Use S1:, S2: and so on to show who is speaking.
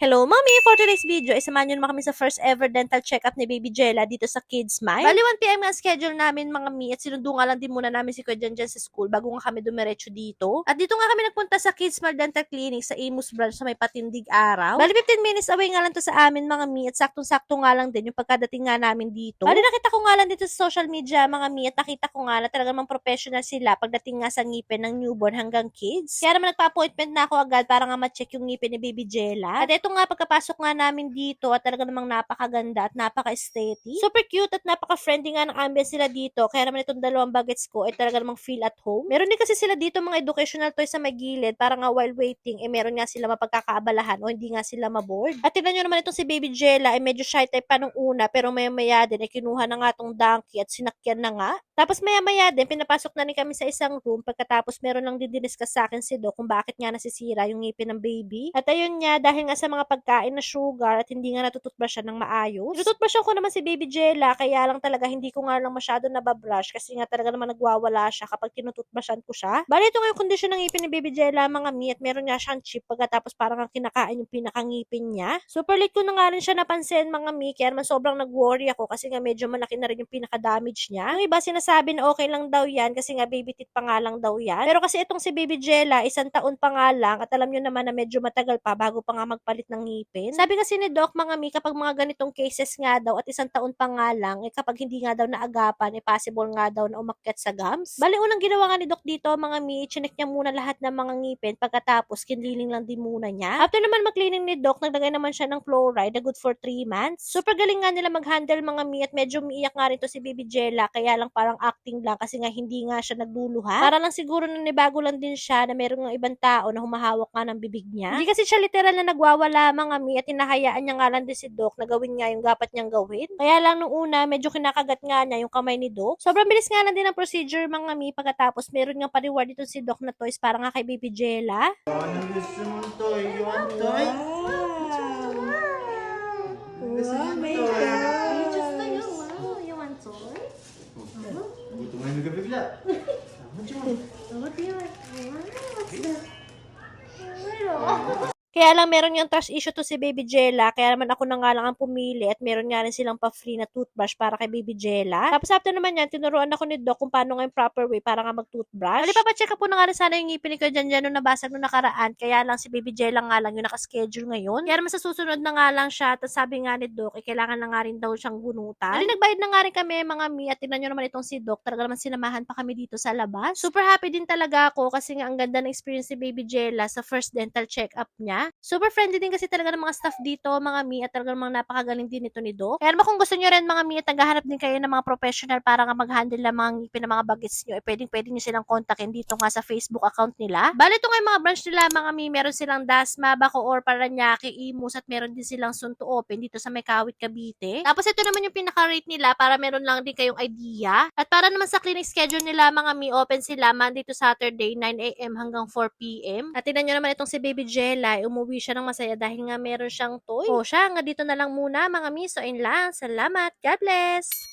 S1: Hello, Mommy! For today's video, isamahan nyo naman kami sa first ever dental check-up ni Baby Jella dito sa Kids Mind. Bali 1 PM nga schedule namin mga mi at sinundo nga lang din muna namin si Kuya Jan sa school bago nga kami dumiretso dito. At dito nga kami nagpunta sa Kids Mind Dental Clinic sa Imus branch sa may Patindig Araw. Bali 15 minutes away nga lang to sa amin mga mi at saktong-sakto nga lang din yung pagkadating nga namin dito. Bali nakita ko nga lang dito sa social media mga mi at nakita ko nga na talagang mga professional sila pagdating nga sa ngipin ng newborn hanggang kids. Kaya naman nagpa-appointment na ako agad para nga ma-check yung ngipin ni Baby Jella. At ito nga pagkapasok nga namin dito at talaga namang napakaganda at napaka-aesthetic. Super cute at napaka-friendly nga ng ambience sila dito. Kaya naman itong dalawang bagets ko ay talaga namang feel at home. Meron din kasi sila dito mga educational toys sa may gilid para nga while waiting meron nga sila mapagkakaabalahan o hindi nga sila maboard. At tignan nyo naman itong si Baby Jella medyo shy type pa nung una pero maya-maya din kinuha na nga tong donkey at sinakyan na nga. Tapos maya-maya din pinapasok na rin kami sa isang room pagkatapos meron lang din diniscuss sa akin si Doc kung bakit nga nasisira yung ngipin ng baby. At ayun nga dahil nga sa mga pagkain na sugar at hindi nga natututbrush siya ng maayos. Tinututbrushan ko naman si Baby Jella kaya lang talaga hindi ko nga lang masyado nababrush kasi nga talaga naman nagwawala siya kapag tinututbrushan ko siya. Bali ito nga yung kondisyon ng ngipin ni Baby Jella mga mi at meron nga siyang chip pagkatapos parang ang kinakain yung pinakangipin niya. Super late ko na nga rin siya napansin mga mi kaya naman sobrang nag-worry ako kasi nga medyo malaki na rin yung pinaka-damage niya. Yung iba sinasabi na okay lang daw yan kasi nga baby teeth pa nga lang daw yan. Pero kasi itong si Baby Jella 1 taon pa nga lang at alam nyo naman na medyo matagal pa bago pa nga magpalit ng ngipin. Sabi kasi ni Doc mga mi kapag mga ganitong cases nga daw at 1 taon pa nga lang kapag hindi nga daw naagapan possible nga daw na umakyat sa gums. Bali unang ginawa nga ni Doc dito mga mi chinek niya muna lahat ng mga ngipin pagkatapos kinliling lang din muna niya. After naman mag-cleaning ni Doc naglagay naman siya ng fluoride na good for 3 months. Super galing nga nila mag-handle mga mi at medyo umiiyak nga rin to si Baby Jella kaya lang parang acting lang kasi nga hindi nga siya nagluluha. Para lang siguro nanibago lang din siya na meron ng ibang tao na humahawak nga ng bibig niya. Hindi kasi siya literal na nagwawala mga mi at hinahayaan niya nga lang din si Doc na gawin nga yung dapat niyang gawin. Kaya lang nung una medyo kinakagat nga niya yung kamay ni Doc. Sobrang bilis nga lang din ang procedure mga mi pagkatapos meron nga pa-reward dito si Doc na toys para nga kay Baby Jella.
S2: Ano gusto mong toy? You want toy? Gusto
S3: Wow,
S2: mong
S3: my
S2: toy?
S3: God.
S1: Just to you, wow. You want toy?
S2: Dito mo yung nagabigla. What you want?
S1: What do you want? What's that? Kaya lang meron yung trust issue to si Baby Jella, kaya naman ako na nga lang ang pumili at meron nga rin silang pa-free na toothbrush para kay Baby Jella. Tapos after naman yan, tinuruan ako ni Doc kung paano nga yung proper way para nga mag-toothbrush. Bali papacheck po na nga rin sana yung ngipin ni Kuya Jan nung nabasag nung nakaraan, kaya lang si Baby Jella nga lang yung nakaschedule ngayon. Kaya naman sa susunod na nga lang siya, tapos sabi nga ni Doc, kailangan na nga rin daw siyang bunutan. Bali nagbayad na nga rin kami mga mi at tingnan nyo naman itong si Doc, talaga naman sinamahan pa kami dito sa labas. Super happy din talaga ako kasi nga ang ganda ng experience ni Baby Jella sa first dental check-up niya. Super friendly din kasi talaga ng mga staff dito, mga mi, at talaga namang napakagaling din ito ni Doc. Kaya naman kung gusto nyo rin mga mi at naghahanap din kayo ng mga professional para nga mag-handle ng mga ngipin ng mga bagets nyo, pwedeng nyo silang kontakin dito nga sa Facebook account nila. Bali ito nga yung mga branch nila, mga mi, meron silang Dasma, Bacoor, Paranaque, Imus, at meron din silang soon to open dito sa may Kawit, Cavite. Tapos ito naman yung pinaka-rate nila para meron lang din kayong idea. At para naman sa clinic schedule nila, mga mi, open sila Monday to Saturday, 9 AM hanggang 4 PM. At tingnan nyo naman itong si Baby Jella, umuwi siya ng masaya dahil nga meron siyang toy. O siya, nga dito na lang muna mga mi. So, in lang. Salamat. God bless!